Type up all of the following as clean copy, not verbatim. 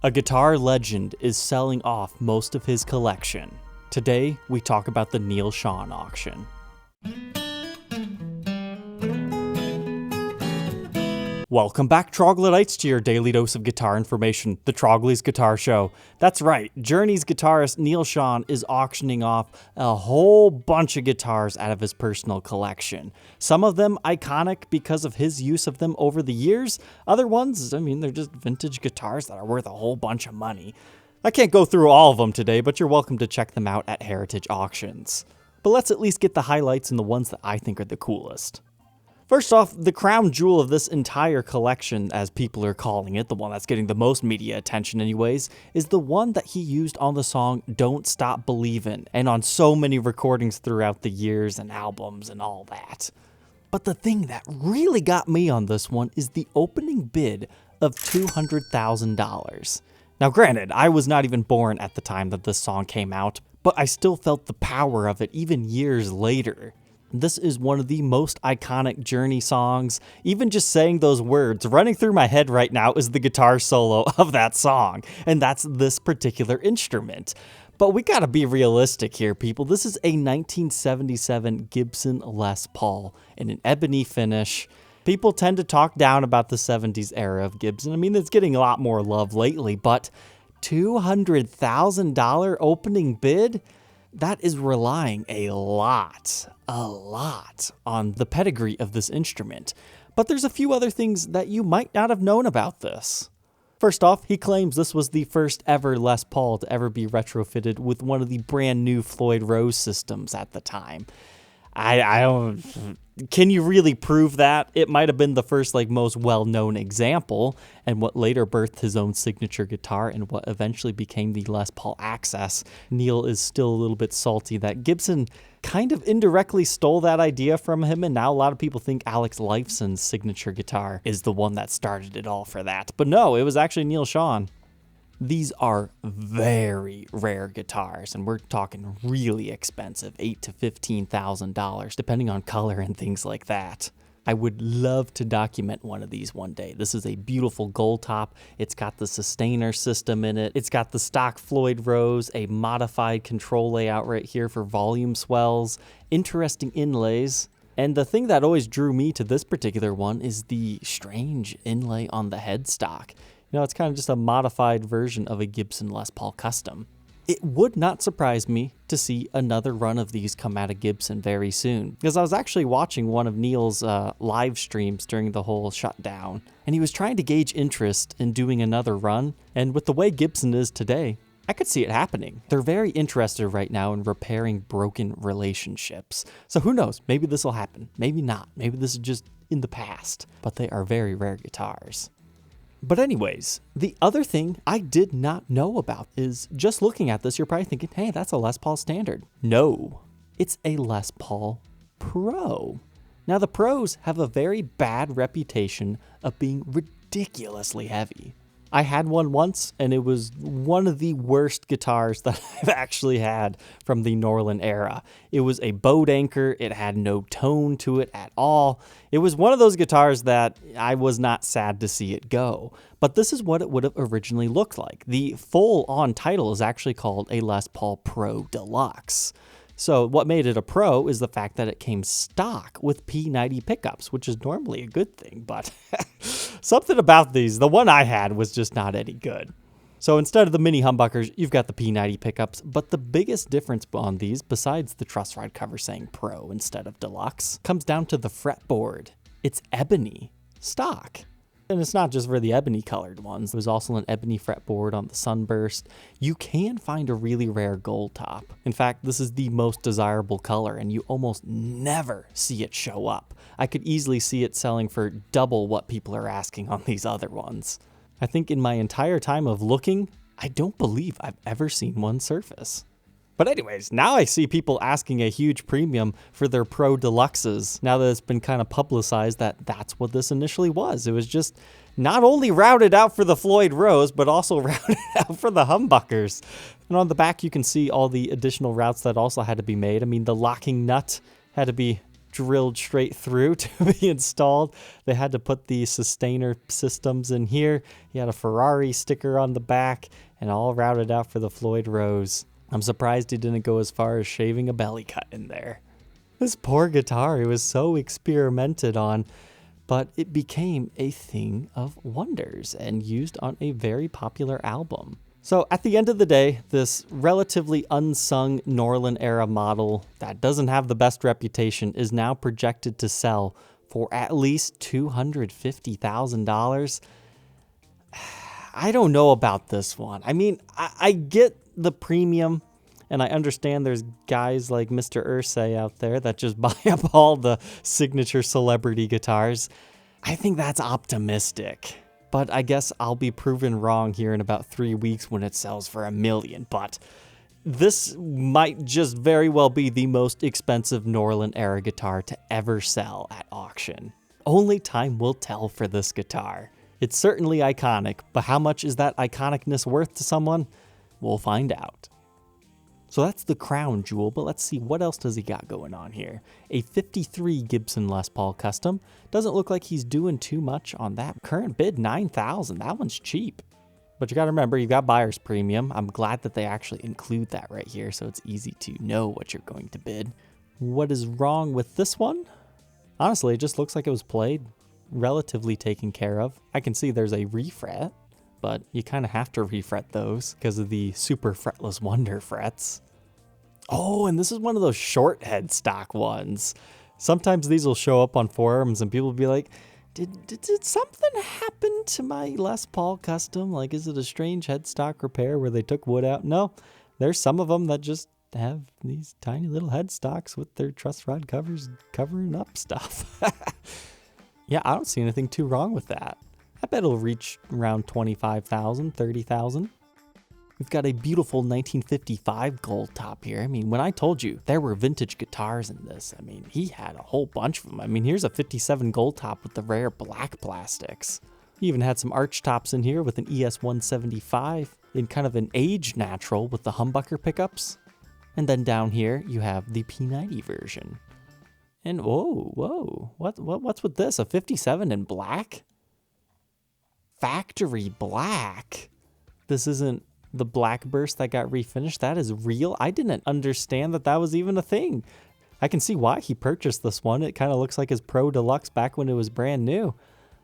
A guitar legend is selling off most of his collection. Today, we talk about the Neal Schon auction. Welcome back, troglodytes, to your daily dose of guitar information, the Trogly's Guitar Show. That's right, Journey's guitarist Neal Schon is auctioning off a whole bunch of guitars out of his personal collection. Some of them iconic because of his use of them over the years. Other ones, they're just vintage guitars that are worth a whole bunch of money. I can't go through all of them today, but you're welcome to check them out at Heritage Auctions. But let's at least get the highlights and the ones that I think are the coolest. First off, the crown jewel of this entire collection, as people are calling it, the one that's getting the most media attention anyways, is the one that he used on the song Don't Stop Believin', and on so many recordings throughout the years and albums and all that. But the thing that really got me on this one is the opening bid of $200,000. Now granted, I was not even born at the time that this song came out, but I still felt the power of it even years later. This is one of the most iconic Journey songs. Even just saying those words, running through my head right now is the guitar solo of that song, and that's this particular instrument. But we gotta be realistic here, people. This is a 1977 Gibson Les Paul in an ebony finish. People tend to talk down about the 70s era of Gibson. It's getting a lot more love lately, but $200,000 opening bid? That is relying a lot on the pedigree of this instrument. But there's a few other things that you might not have known about this. First off, he claims this was the first ever Les Paul to ever be retrofitted with one of the brand new Floyd Rose systems at the time. I don't... Can you really prove that? It might have been the first, most well-known example, and what later birthed his own signature guitar and what eventually became the Les Paul Access. Neal is still a little bit salty that Gibson kind of indirectly stole that idea from him, and now a lot of people think Alex Lifeson's signature guitar is the one that started it all for that. But no, it was actually Neal Schon. These are very rare guitars, and we're talking really expensive, $8,000 to $15,000, depending on color and things like that. I would love to document one of these one day. This is a beautiful gold top. It's got the sustainer system in it. It's got the stock Floyd Rose, a modified control layout right here for volume swells, interesting inlays. And the thing that always drew me to this particular one is the strange inlay on the headstock. It's kind of just a modified version of a Gibson Les Paul Custom. It would not surprise me to see another run of these come out of Gibson very soon, because I was actually watching one of Neal's live streams during the whole shutdown, and he was trying to gauge interest in doing another run, and with the way Gibson is today, I could see it happening. They're very interested right now in repairing broken relationships. So who knows, maybe this will happen, maybe not, maybe this is just in the past, but they are very rare guitars. But anyways, the other thing I did not know about is, just looking at this, you're probably thinking, hey, that's a Les Paul Standard. No, it's a Les Paul Pro. Now, the Pros have a very bad reputation of being ridiculously heavy. I had one once, and it was one of the worst guitars that I've actually had from the Norlin era. It was a boat anchor. It had no tone to it at all. It was one of those guitars that I was not sad to see it go. But this is what it would have originally looked like. The full-on title is actually called a Les Paul Pro Deluxe. So what made it a Pro is the fact that it came stock with P90 pickups, which is normally a good thing, but something about these, the one I had was just not any good. So instead of the mini humbuckers, you've got the P90 pickups, but the biggest difference on these, besides the truss rod cover saying Pro instead of Deluxe, comes down to the fretboard. It's ebony stock. And it's not just for the ebony colored ones. There's also an ebony fretboard on the Sunburst. You can find a really rare gold top. In fact, this is the most desirable color, and you almost never see it show up. I could easily see it selling for double what people are asking on these other ones. I think in my entire time of looking, I don't believe I've ever seen one surface. But anyways, now I see people asking a huge premium for their Pro Deluxes, now that it's been kind of publicized that that's what this initially was. It was just not only routed out for the Floyd Rose, but also routed out for the humbuckers. And on the back, you can see all the additional routes that also had to be made. The locking nut had to be drilled straight through to be installed. They had to put the sustainer systems in here. He had a Ferrari sticker on the back and all routed out for the Floyd Rose. I'm surprised he didn't go as far as shaving a belly cut in there. This poor guitar, it was so experimented on, but it became a thing of wonders and used on a very popular album. So at the end of the day, this relatively unsung Norlin era model that doesn't have the best reputation is now projected to sell for at least $250,000. I don't know about this one. I mean, I get the premium, and I understand there's guys like Mr. Irsay out there that just buy up all the signature celebrity guitars. I think that's optimistic. But I guess I'll be proven wrong here in about 3 weeks when it sells for $1 million. But this might just very well be the most expensive Norlin era guitar to ever sell at auction. Only time will tell for this guitar. It's certainly iconic, but how much is that iconicness worth to someone? We'll find out. So that's the crown jewel, but let's see, what else does he got going on here? A 53 Gibson Les Paul Custom. Doesn't look like he's doing too much on that. Current bid, $9,000. That one's cheap. But you got to remember, you got buyer's premium. I'm glad that they actually include that right here, so it's easy to know what you're going to bid. What is wrong with this one? Honestly, it just looks like it was played, relatively taken care of. I can see there's a refret, but you kind of have to refret those because of the super fretless wonder frets. Oh, and this is one of those short headstock ones. Sometimes these will show up on forums and people will be like, did something happen to my Les Paul Custom? Like, is it a strange headstock repair where they took wood out? No, there's some of them that just have these tiny little headstocks with their truss rod covers covering up stuff. Yeah, I don't see anything too wrong with that. I bet it'll reach around $25,000, $30,000. We've got a beautiful 1955 gold top here. I mean, when I told you there were vintage guitars in this, I mean, he had a whole bunch of them. I mean, here's a 57 gold top with the rare black plastics. He even had some arch tops in here with an ES-175 in kind of an aged natural with the humbucker pickups. And then down here, you have the P90 version. And whoa, what's with this? A 57 in black? Factory black? This isn't the black burst that got refinished. That is real. I didn't understand that that was even a thing. I can see why he purchased this one. It kind of looks like his Pro Deluxe back when it was brand new.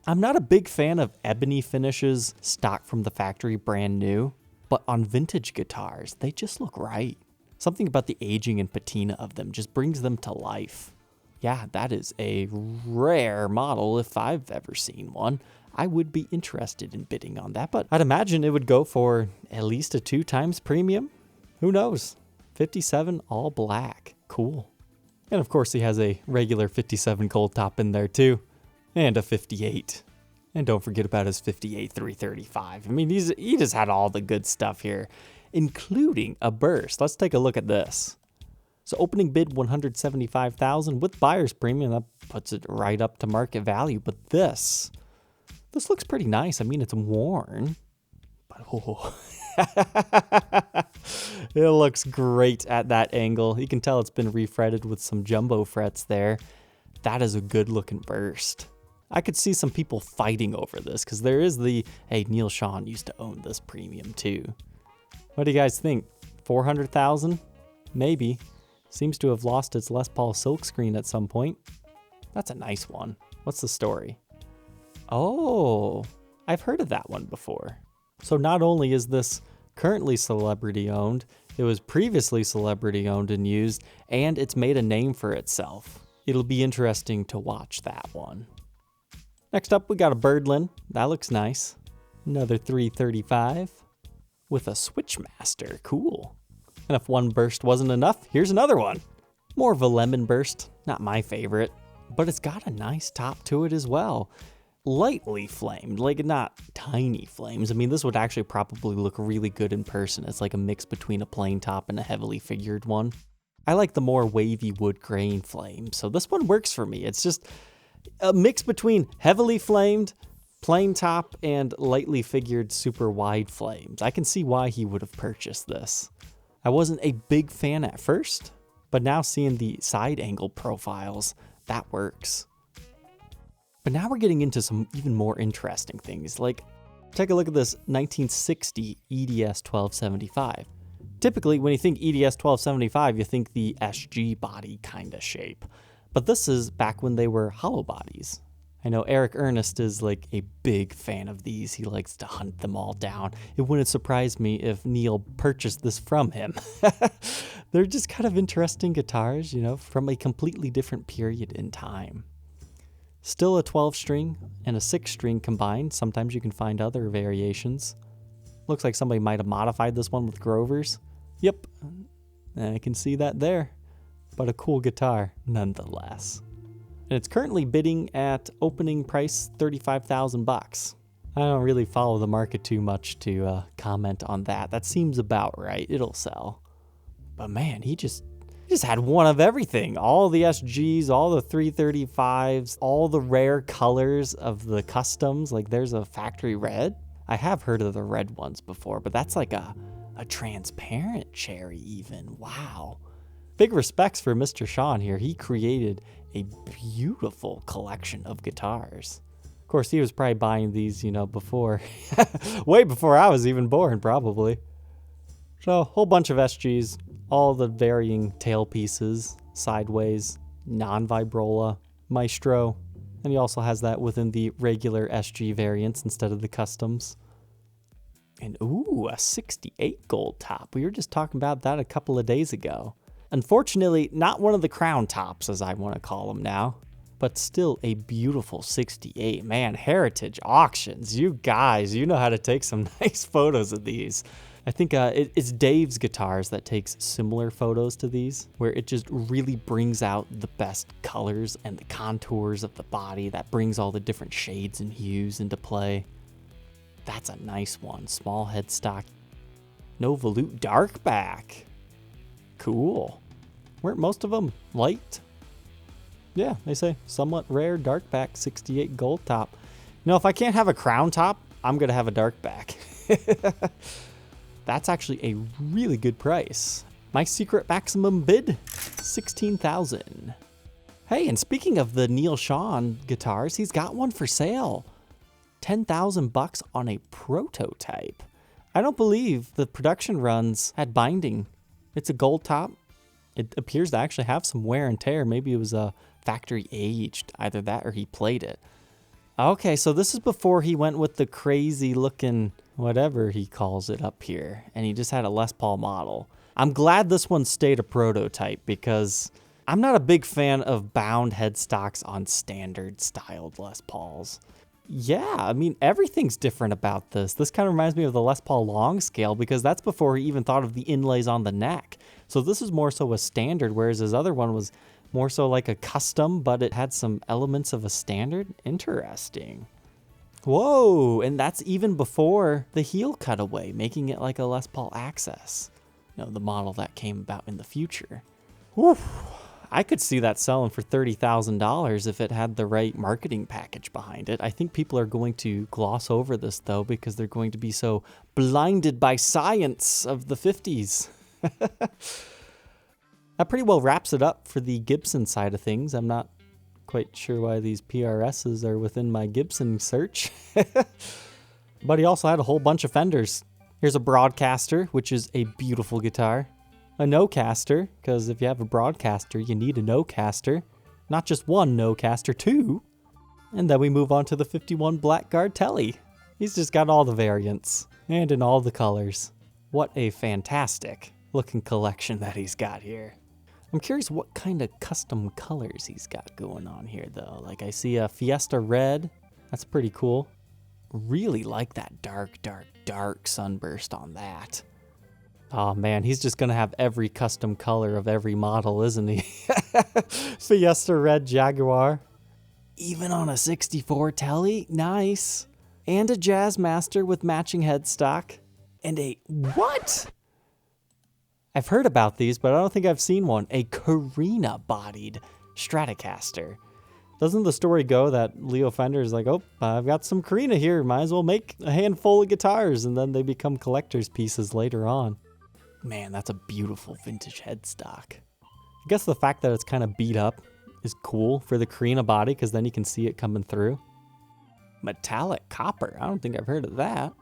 I'm not a big fan of ebony finishes stock from the factory brand new, but on vintage guitars, they just look right. Something about the aging and patina of them just brings them to life. Yeah, that is a rare model if I've ever seen one. I would be interested in bidding on that, but I'd imagine it would go for at least a 2 times premium. Who knows? 57 all black. Cool. And of course he has a regular 57 gold top in there too. And a 58. And don't forget about his 58 335. I mean, he just had all the good stuff here, including a burst. Let's take a look at this. So opening bid $175,000 with buyer's premium. That puts it right up to market value. But this looks pretty nice. I mean, it's worn, but oh. It looks great at that angle. You can tell it's been refretted with some jumbo frets there. That is a good looking burst. I could see some people fighting over this because there is hey, Neal Schon used to own this premium too. What do you guys think? 400,000? Maybe. Seems to have lost its Les Paul silkscreen at some point. That's a nice one. What's the story? Oh, I've heard of that one before. So not only is this currently celebrity owned, it was previously celebrity owned and used, and it's made a name for itself. It'll be interesting to watch that one. Next up, we got a Birdland. That looks nice. Another 335 with a Switchmaster. Cool. And if one burst wasn't enough, here's another one. More of a lemon burst. Not my favorite, but it's got a nice top to it as well. Lightly flamed, like not tiny flames. I mean, this would actually probably look really good in person. It's like a mix between a plain top and a heavily figured one. I like the more wavy wood grain flame, so this one works for me. It's just a mix between heavily flamed, plain top, and lightly figured super wide flames. I can see why he would have purchased this. I wasn't a big fan at first, But now seeing the side angle profiles, that works. But now we're getting into some even more interesting things. Like, take a look at this 1960 EDS 1275. Typically, when you think EDS 1275, you think the SG body kind of shape. But this is back when they were hollow bodies. I know Eric Ernest is like a big fan of these. He likes to hunt them all down. It wouldn't surprise me if Neal purchased this from him. They're just kind of interesting guitars, you know, from a completely different period in time. Still a 12-string and a 6-string combined. Sometimes you can find other variations. Looks like somebody might have modified this one with Grovers. Yep, I can see that there. But a cool guitar nonetheless. And it's currently bidding at opening price $35,000. I don't really follow the market too much to comment on that. That seems about right. It'll sell. But man, he just had one of everything. All the SGs, all the 335s, all the rare colors of the customs. Like there's a factory red. I have heard of the red ones before, but that's like a transparent cherry even. Wow. Big respects for Mr. Schon here. He created a beautiful collection of guitars. Of course, he was probably buying these, you know, before, way before I was even born, probably. So, a whole bunch of SGs, all the varying tail pieces, sideways, non-vibrola, maestro, and he also has that within the regular SG variants instead of the customs. And ooh, a 68 gold top. We were just talking about that a couple of days ago. Unfortunately, not one of the crown tops, as I want to call them now, but still a beautiful 68. Man, Heritage Auctions, you guys, you know how to take some nice photos of these. I think it's Dave's Guitars that takes similar photos to these, where it just really brings out the best colors and the contours of the body, that brings all the different shades and hues into play. That's a nice one. Small headstock. No volute dark back. Cool. Weren't most of them light? Yeah, they say somewhat rare dark back 68 gold top. You know, if I can't have a crown top, I'm going to have a dark back. That's actually a really good price. My secret maximum bid, $16,000. Hey, and speaking of the Neal Schon guitars, he's got one for sale. $10,000 on a prototype. I don't believe the production runs had binding. It's a gold top. It appears to actually have some wear and tear. Maybe it was a factory aged, either that or he played it. Okay, so this is before he went with the crazy looking whatever he calls it up here, and he just had a Les Paul model. I'm glad this one stayed a prototype because I'm not a big fan of bound headstocks on standard styled Les Pauls. Yeah, I mean, everything's different about this. This kind of reminds me of the Les Paul long scale because that's before he even thought of the inlays on the neck. So this is more so a standard, whereas his other one was more so like a custom, but it had some elements of a standard. Interesting. Whoa, and that's even before the heel cutaway, making it like a Les Paul Access. You know, the model that came about in the future. Whew. I could see that selling for $30,000 if it had the right marketing package behind it. I think people are going to gloss over this, though, because they're going to be so blinded by science of the 50s. That pretty well wraps it up for the Gibson side of things. I'm not quite sure why these PRSs are within my Gibson search. But he also had a whole bunch of Fenders. Here's a Broadcaster, which is a beautiful guitar. A no-caster, because if you have a Broadcaster, you need a no-caster. Not just one no-caster, two. And then we move on to the 51 Blackguard Telly. He's just got all the variants, and in all the colors. What a fantastic looking collection that he's got here. I'm curious what kind of custom colors he's got going on here, though. Like, I see a Fiesta Red. That's pretty cool. Really like that dark sunburst on that. Oh man, he's just gonna have every custom color of every model, isn't he? Fiesta Red Jaguar. Even on a 64 Telly? Nice. And a Jazzmaster with matching headstock. And a what? I've heard about these, but I don't think I've seen one. A Carina-bodied Stratocaster. Doesn't the story go that Leo Fender is like, oh, I've got some Carina here, might as well make a handful of guitars, and then they become collector's pieces later on. Man, that's a beautiful vintage headstock. I guess the fact that it's kind of beat up is cool for the Carina body because then you can see it coming through. Metallic copper. I don't think I've heard of that.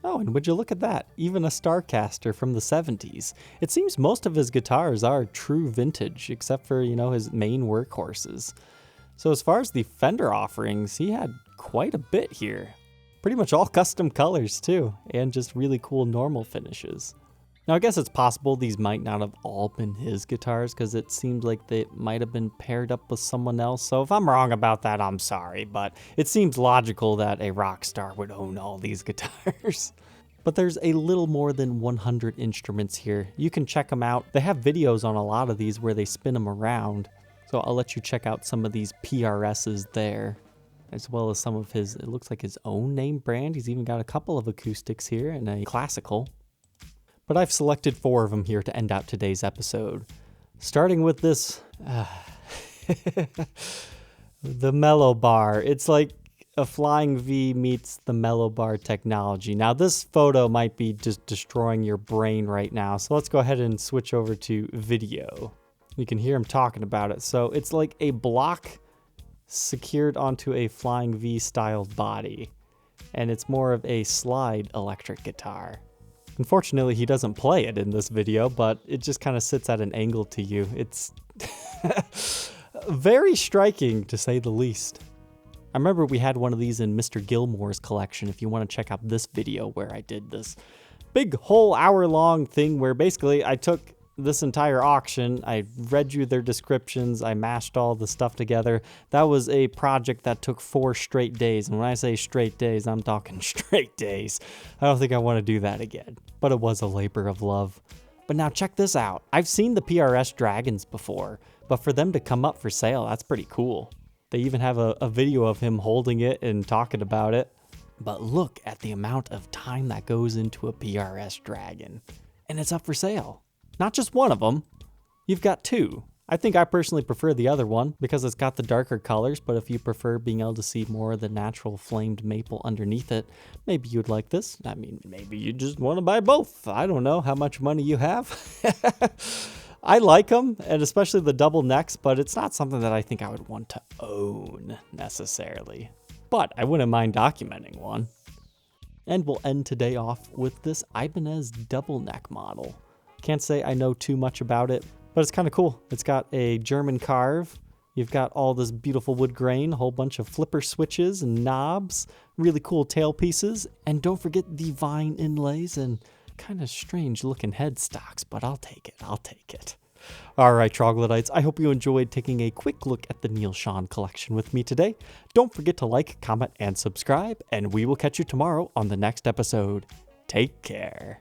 Oh, and would you look at that? Even a Starcaster from the 70s. It seems most of his guitars are true vintage, except for, his main workhorses. So as far as the Fender offerings, he had quite a bit here. Pretty much all custom colors too, and just really cool normal finishes. Now I guess it's possible these might not have all been his guitars because it seems like they might have been paired up with someone else. So if I'm wrong about that, I'm sorry, but it seems logical that a rock star would own all these guitars. But there's a little more than 100 instruments here. You can check them out. They have videos on a lot of these where they spin them around. So I'll let you check out some of these PRSs there, as well as some of his, it looks like his own name brand. He's even got a couple of acoustics here and a classical. But I've selected 4 of them here to end out today's episode. Starting with this, the Melobar. It's like a Flying V meets the Melobar technology. Now this photo might be just destroying your brain right now, so let's go ahead and switch over to video. You can hear him talking about it. So it's like a block secured onto a Flying V styled body, and it's more of a slide electric guitar. Unfortunately, he doesn't play it in this video, but it just kind of sits at an angle to you. It's very striking, to say the least. I remember we had one of these in Mr. Gilmore's collection, if you want to check out this video where I did this big whole hour-long thing where basically I took this entire auction, I read you their descriptions, I mashed all the stuff together. That was a project that took 4 straight days, and when I say straight days, I'm talking straight days. I don't think I want to do that again, but it was a labor of love. But now check this out. I've seen the PRS Dragons before, but for them to come up for sale, that's pretty cool. They even have a video of him holding it and talking about it. But look at the amount of time that goes into a PRS Dragon, and it's up for sale. Not just one of them, you've got 2. I think I personally prefer the other one because it's got the darker colors, but if you prefer being able to see more of the natural flamed maple underneath it, maybe you'd like this. I mean, maybe you just want to buy both. I don't know how much money you have. I like them, and especially the double necks, but it's not something that I think I would want to own necessarily. But I wouldn't mind documenting one. And we'll end today off with this Ibanez double neck model. Can't say I know too much about it, but it's kind of cool. It's got a German carve. You've got all this beautiful wood grain, a whole bunch of flipper switches and knobs, really cool tail pieces, and don't forget the vine inlays and kind of strange looking headstocks, but I'll take it. I'll take it. All right, troglodytes, I hope you enjoyed taking a quick look at the Neal Schon collection with me today. Don't forget to like, comment, and subscribe, and we will catch you tomorrow on the next episode. Take care.